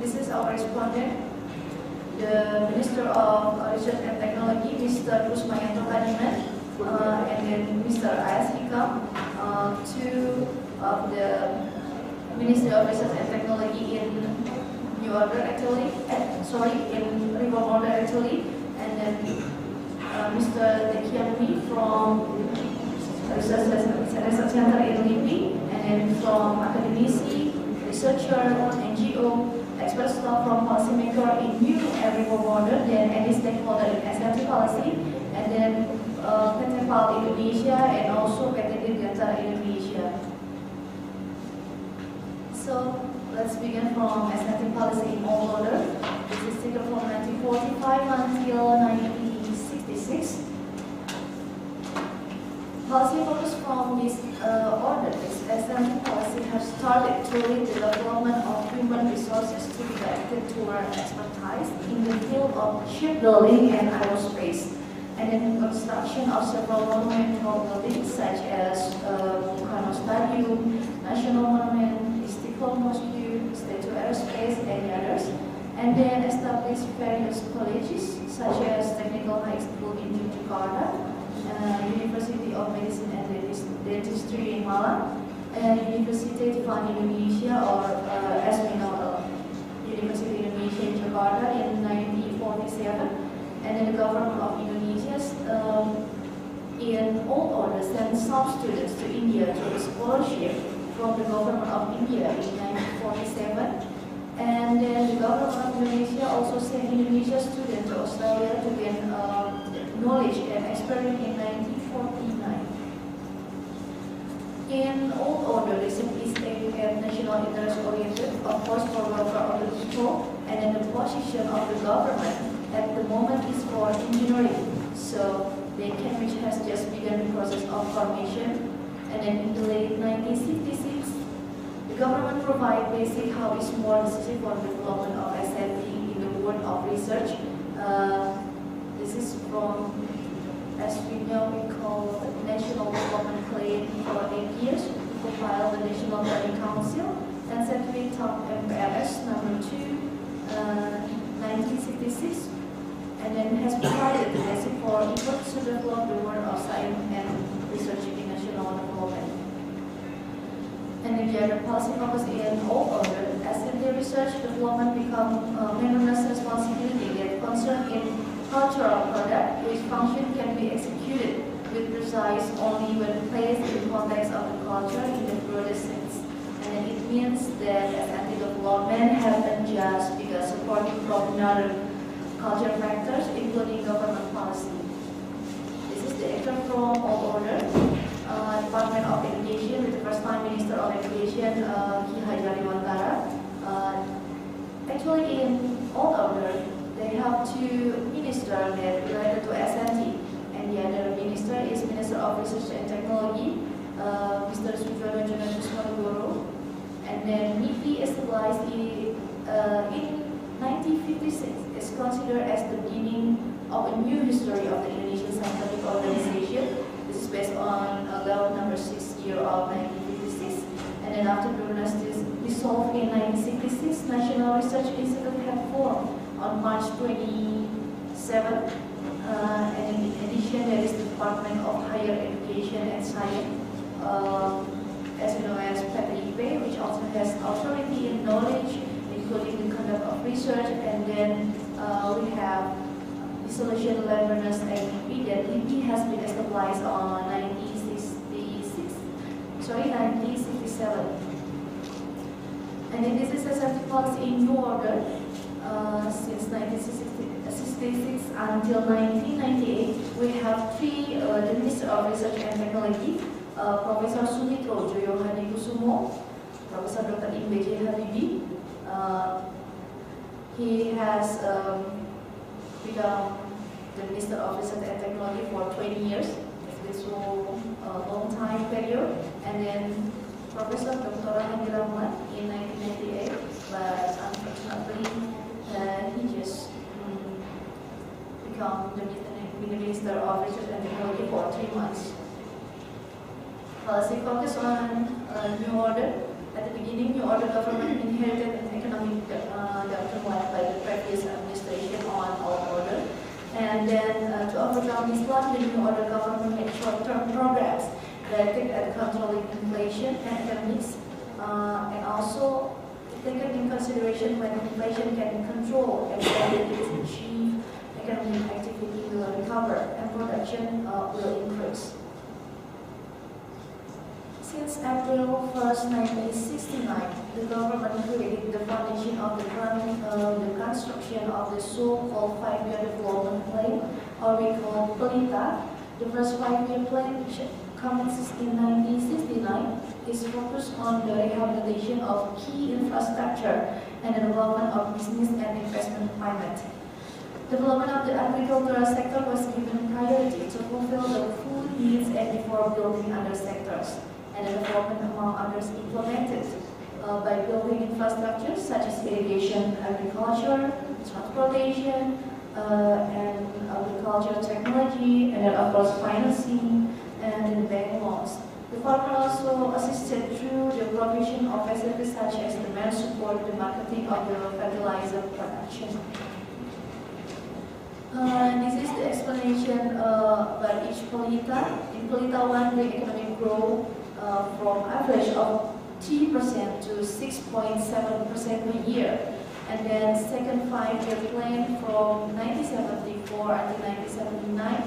This is our respondent, the Minister of Research and Technology, Mr. Kusmayanto Taniman, and then Mr. Ayas Hikam, two of the Ministry of Research and Technology in New Order actually, in Reform Order actually, and then Mr. Dekianwi from Research Center in LIPI, and then from academisi, researcher, NGO, expert staff from policymaker in New and Reform Order, then any stakeholder in SMT policy, and then PT PAL Indonesia, and also PT Dirgantara Indonesia. So let's begin from SMT policy in old order. This is taken from 1945 until 1966. Policy focus from this order is SMT policy has started to lead the development of human resources to be directed toward expertise in the field of shipbuilding and aerospace, and then construction of several monumental buildings such as Bung Stadium, National Monument, Istiqlal Mosque, Statue Aerospace, and others, and then established various colleges such as Technical High School in Jakarta, University of Medicine and Dentistry in Malang, University of Indonesia, or as we know, University of Indonesia in Jakarta in 1947, and then the government of Indonesia in old order sent some students to India through a scholarship from the government of India in 1947, and then the government of Indonesia also sent Indonesian students to Australia to gain knowledge and experience in 1949. In old order, the is aimed at national interest oriented, of course for welfare of the people, and then the position of the government at the moment is for engineering. So the Cambridge has just begun the process of formation, and then in the late 1966, the government provided basic how is more decisive for the development of SMT in the world of research. This is from, as we know, we call National Development Plan for 8 years, compiled the National Planning Council, and Scientific Top MPRS number 2, 1966, and then has provided the basic for efforts to develop the world of science and research in national development. And then the other policy focus in all order, as in the research development become maintenance responsibility that concern in cultural product, which function can be executed with precise only when placed in the context of the culture in the broadest sense. And then it means that SMT development happens just because supporting from another cultural factors, including government policy. This is the actor from all order. Department of Education, with the first time Minister of Education, Ki Hajar Dewantara. Actually, in all order, they have two ministers that related to SMT, and the other minister is Minister of Research and Technology, Mr. Sujono Jonatusmanugoro, and then MIPI established in 1956 is considered as the beginning of a new history of the Indonesian scientific organization. This is based on law number 6 year of 1956, and then after the dynasty dissolved in 1966, National Research Institute had formed on March 27, and in addition there is the Department of Higher Education and Science, as you know as FKP, which also has authority in knowledge, including the conduct of research, and then we have Dissolution Learners and LIPI, that LIPI has been established on 1967. And then this is a SMT policy in new order since 1966 until 1998. We have three the Minister of Research and Technology, Professor Sumitro Joyo Hadikusumo, Professor Dr. Imbeje Habibi. He has become the Minister of Research and Technology for 20 years. It's a long time period. And then Professor Dr. Hadi Rahmat in 1998, but unfortunately he just become the Minister of Research and Technology for 3 months. Policy focus on New Order. At the beginning, New Order government inherited an economic and economics, and also taken in consideration when inflation can control and stability is achieved, economic activity will recover and production will increase. Since April 1st, 1969, the government created the foundation of the construction of the so-called 5-year development plan, or we call PELITA. The first 5-year plan, which commences in 1969, is focused on the rehabilitation of key infrastructure and the development of business and investment climate. Development of the agricultural sector was given priority to fulfill the food needs and before building other sectors. And the development, among others, implemented by building infrastructure such as irrigation, agriculture, transportation, and agricultural technology, and then of course financing and bank loans. The farmer also assisted through the provision of facilities such as the mail support, the marketing of the fertilizer production. This is the explanation by each PELITA. In PELITA 1, the economic growth from average of 3% to 6.7% per year. And then second 5-year plan from 1974 until 1979.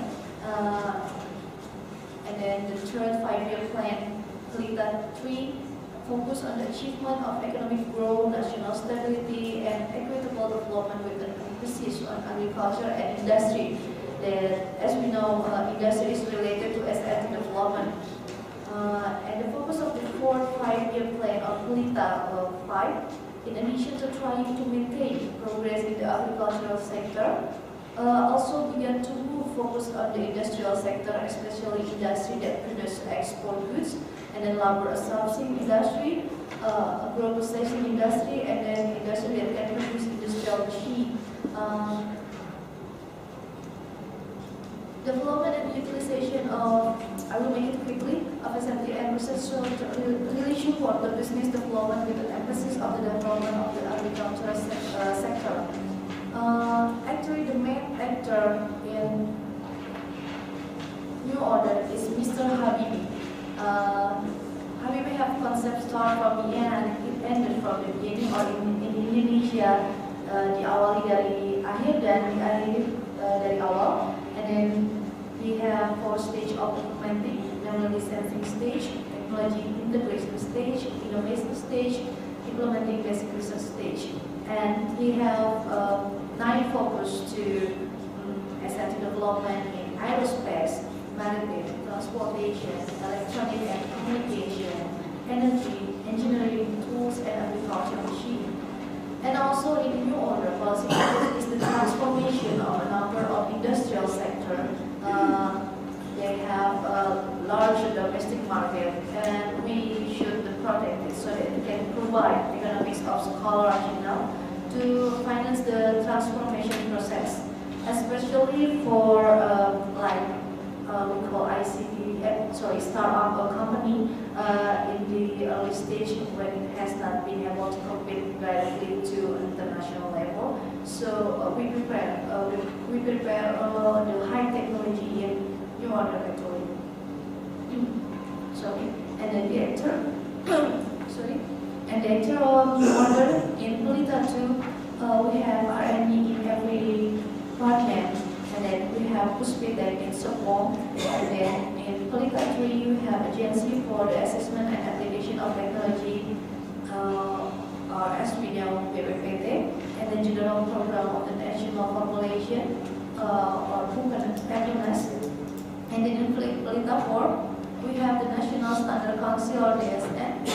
And then the third 5-year plan, PELITA 3, focus on the achievement of economic growth, national stability, and equitable development with an emphasis on agriculture and industry. That, as we know, industry is related to SRT development. And the focus of the fourth 5-year plan of PELITA 5, in addition to trying to maintain progress in the agricultural sector, also began to move focus on the industrial sector, especially industry that produces export goods, and then labor absorbing industry, globalization industry, and then industry that can produce industrial machine. Development and utilization of, I will make it quickly, of SMT and research really support the business development with an emphasis of the development of the agricultural sector. Actually, the main actor in New Order is Mr. Habibie. Habibie have concept start from the end and it ended from the beginning, or in Indonesia, diawali dari akhir dan diakhiri dari awal. And then we have 4 stages of implementing, namely sensing stage, technology integration stage, innovation stage, implementing basic research stage. And we have 9 focus to SRT development in aerospace, maritime, transportation, electronic and communication, energy, engineering, tools, and agriculture machine. And also in the New Order, policy is the transformation of a number of industrial sector. They have a large domestic market, and we should protect it so that it can provide economics of scholar to finance the transformation process, especially for we call ICT, startup or company in the early stage when it has not been able to compete directly to international level. So we prepare the high technology in New Order actually. And then the actor, and the actor of New Order in PELITA 2, we have R&D in every department. And then we have Puspita in Sopong, and then in PELITA 3 you have agency for the assessment and application of technology, or as we know, BPPT, and the general program of the national formulation, or PEPNAS. And then in PELITA 4 we have the National Standard Council, or DSN,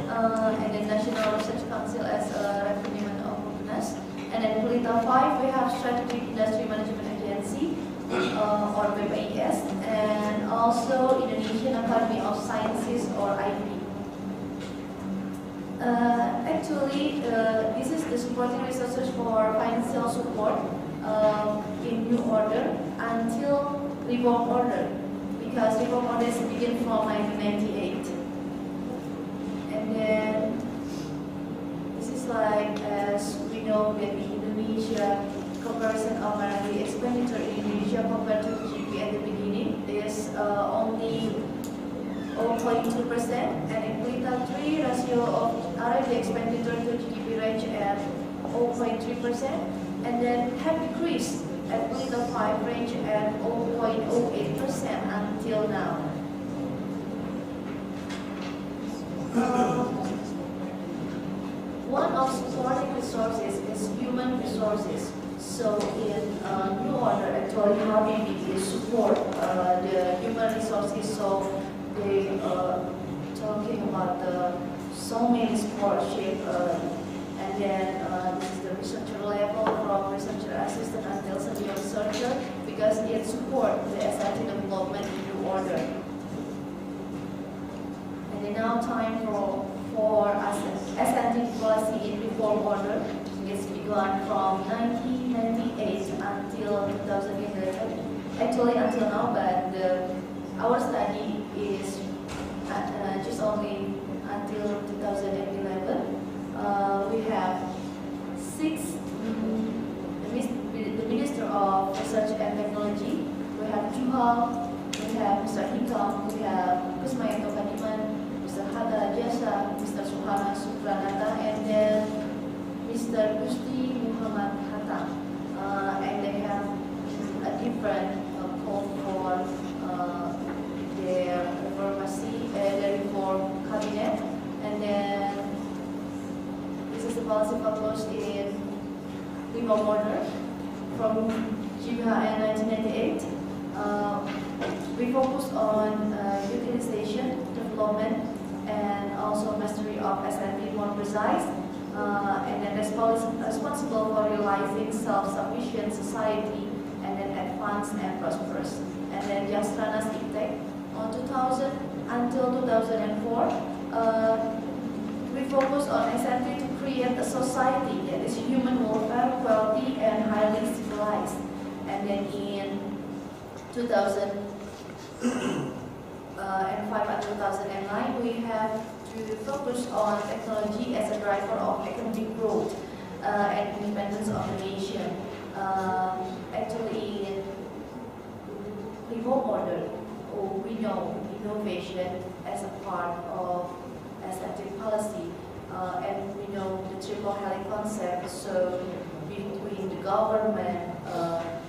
and the National Research Council as a refinement of PEPNAS. And then PELITA 5 we have Strategic Industry Management Agency, or BPIS, and also Indonesian Academy of Sciences, or IB. Actually, this is the supporting resources for financial support in New Order until Reform Order, because Reform Order began from 1998. And then this is like, as we know that in Indonesia, comparison of R&D expenditure in Indonesia compared to GDP at the beginning is only 0.2%, and in Kuita 3, ratio of R&D expenditure to GDP range at 0.3%, and then have decreased at Kuita 5 range at 0.08% until now. One of supporting resources is human resources. So in New Order, actually Habibie is support the human resources. So they talking about so many scholarship, and then this is the researcher level from researcher assistant until senior researcher, because it support the SIT development in New Order. And then now time for SIT policy in reform order. It's begun from 1998 until 2011. Actually until now, but our study is just only until 2011. We have the Minister of Research and Technology. We have Juhal, we have Mr. Hikam, we have Kusmayanto Kadiman, Mr. Hatta Jasa, Mr. Suhana Supranata, and then Mr. Gusti Muhammad Hatta, and they have a different call for their reform cabinet, and then this is the policy published in Reform Order from GBHN 1998. We focus on utilization, development, and also mastery of SNP more precise. And then responsible for realizing self-sufficient society, and then advanced and prosperous. And then Jastrana's Intake on 2000 until 2004, we focus on SNP to create a society that is human welfare, wealthy, and highly civilized. And then in 2005 and 2009, we have to focus on technology as a driver of economic growth and independence of the nation. Actually, in Reform Order, we know innovation as a part of SNP policy, and we know the triple helix concept. So between the government,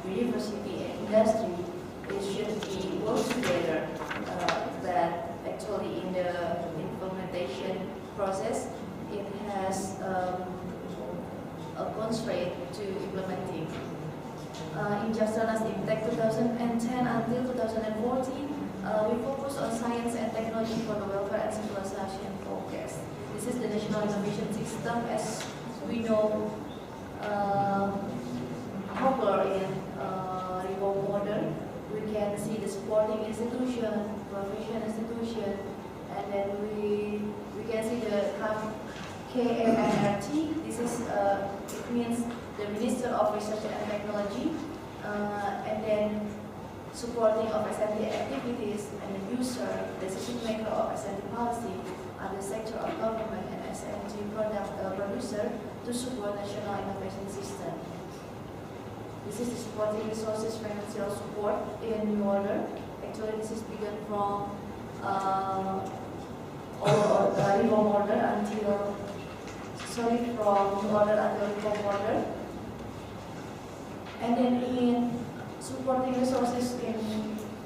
university, and industry, it should be work together. That actually in the implementation process, it has a constraint to implementing. In Jastrana's Impact 2010 until 2014, we focus on science and technology for the welfare and civilization focus. This is the National Innovation System, as we know, popular in Reform Order. We can see the supporting institution, professional institution, and then we can see the KMNRT. This is it means the Minister of Research and Technology, and then supporting of SNT activities, and the user, decision maker of SNT policy, other sector of government, and SNT producer to support national innovation system. This is the supporting resources financial support in New Order. Actually, this is begun from Reform Order until, from New Order until Reform Order. And then in supporting resources in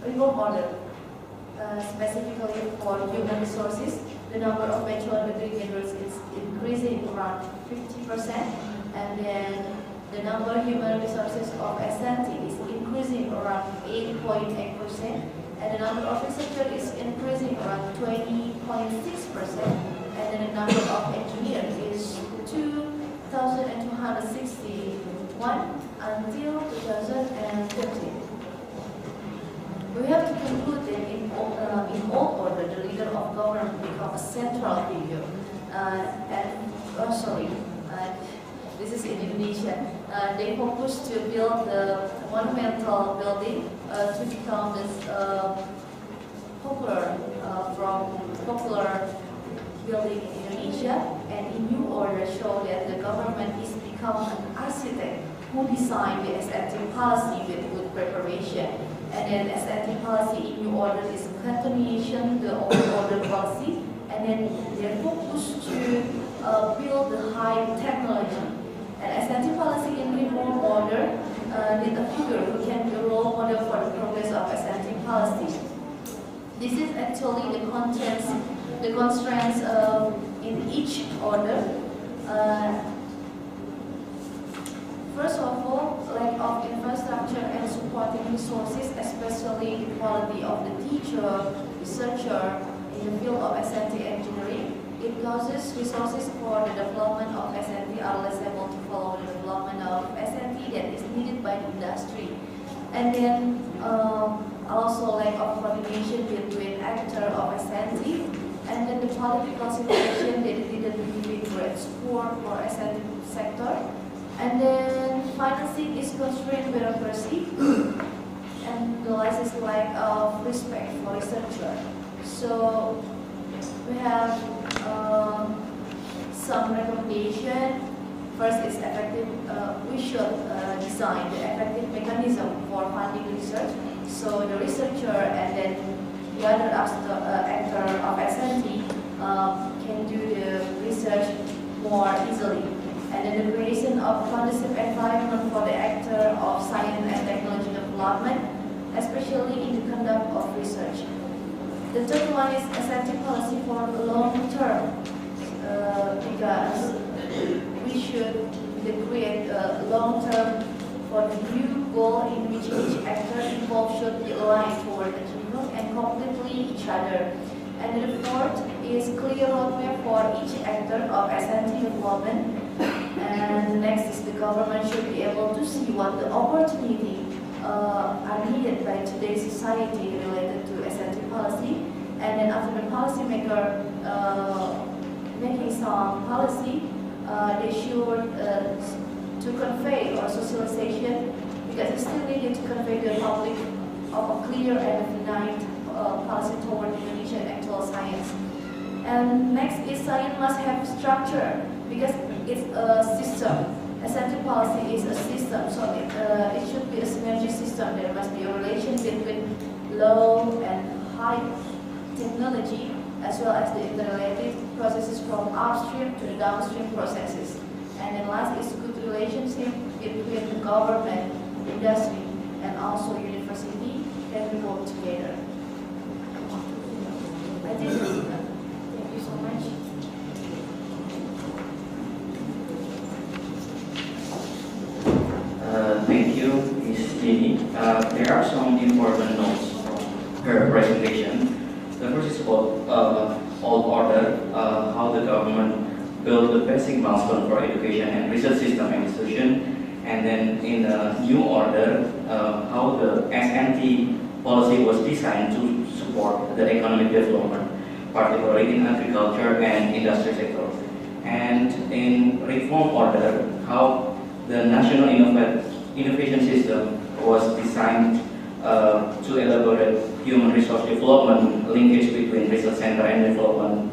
Reform Order, specifically for human resources, the number of bachelor degree gatherers is increasing around 50%, and then the number of human resources of SNT is increasing around 8.8%, and the number of researchers is increasing around 20.6%, and then the number of engineers is 2,261 until 2013. We have to conclude that in all order, the leader of government becomes a central figure. This is in Indonesia. They focus to build the monumental building to become this popular building in Indonesia, and in New Order show that the government is become an architect who designed the SNT policy with good preparation, and then SNT policy in New Order is continuation the old order policy, and then their focus to build the high technology. And S&T policy in reform order need a figure who can be a role model for the progress of S&T policy. This is actually the constraints in each order. First of all, lack of infrastructure and supporting resources, especially the quality of the teacher, researcher in the field of S&T engineering. It causes resources for the development of S&T are less able to follow the development of S&T that is needed by the industry. And then also lack of coordination between actor of S&T, and then the political situation that didn't give great support for S&T sector. And then financing is constrained bureaucracy, and the last is lack of respect for researcher. So we have some recommendation. First is effective. We should design the effective mechanism for funding research. So the researcher and then the other actor of S&T can do the research more easily. And then the creation of conducive environment for the actor of science and technology development, especially in the conduct of research. The third one is S&T policy for the long term, because we should create a long term for the new goal in which each actor involved should be aligned toward achievement and completely each other. And the fourth is clear roadmap for each actor of S&T development. And next is the government should be able to see what the opportunity are needed by today's society related to S&T policy. And then after the policymaker making some policy, they should to convey or socialization, because it's still needed to convey to the public of a clear and defined policy toward Indonesian actual science. And next is science must have structure, because it's a system. S&T policy is a system, so it should be a synergy system. There must be a relation between low and high technology, as well as the interrelated processes from upstream to the downstream processes. And then last is good relationship between the government, industry, and also university that we work together. I think this is enough. Thank you so much. Thank you, Ms. Jenny. There are some important notes from her presentation. The first is about old order, how the government built the basic milestone for education and research system and institution. And then in the new order, how the S&T policy was designed to support the economic development, particularly in agriculture and industry sector. And in reform order, how the national innovation system was designed to elaborate human resource development, linkage between research center and development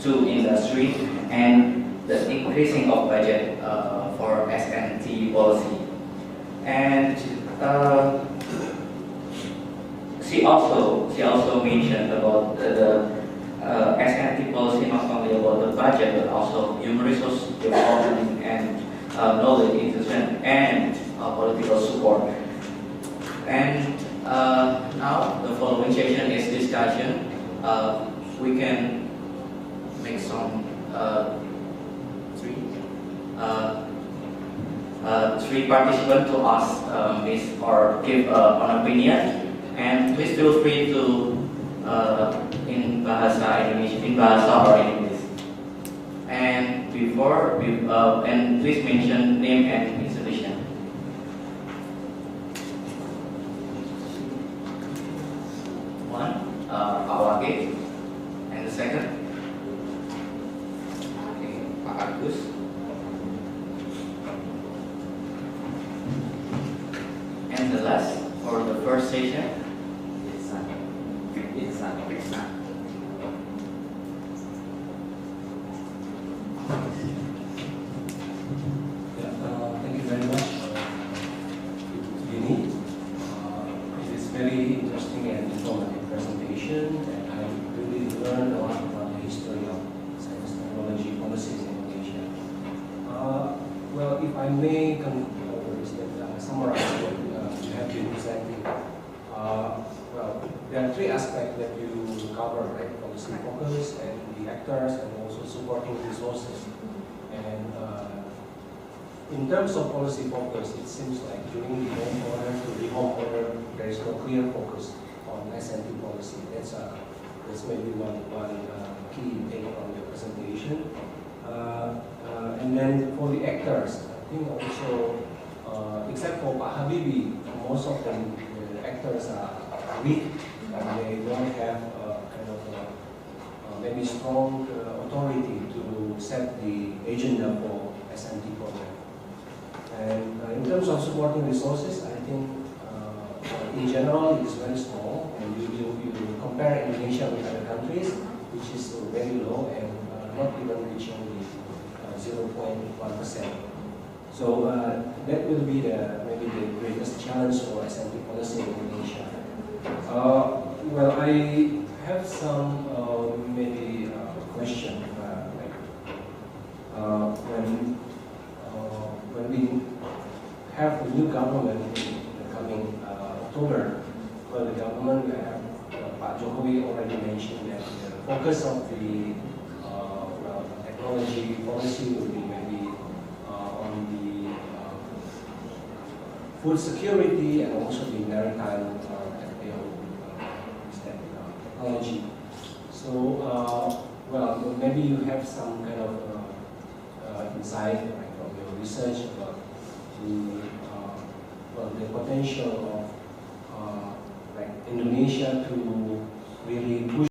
to industry, and the increasing of budget for S&T policy. And she also mentioned about the S&T policy not only about the budget but also human resource development and knowledge integration and political support. And now the following session is discussion. We can make some three participants to ask or give an opinion, and please feel free to in bahasa Indonesia, in bahasa or in English. And and please mention name and institution. One, Awake, and the second, okay, Pak Agus. And the last for the first session, Thank you very much, Jenny. It is very interesting and informative presentation. I may summarize what you have been presenting. Well, there are three aspects that you cover, right? Policy focus and the actors and also supporting resources. And in terms of policy focus, it seems like during the home order to reform order, there is no clear focus on S&T policy. That's maybe one key take from your presentation. And then for the actors, I think also, except for Pak Habibie, most of the actors are weak and they don't have maybe strong authority to set the agenda for S&T program. And in terms of supporting resources, I think in general it is very small, and you compare Indonesia with other countries, which is very low and not even reaching the 0.1%. So that will be maybe the greatest challenge for S&T policy in Indonesia. Well, I have some maybe question. When we have a new government in the coming October, well, the government will have, Pak Jokowi already mentioned that the focus of the technology policy will be maybe on the food security and also the maritime technology. So, well, maybe you have some kind of insight from your research about the potential of like Indonesia to really push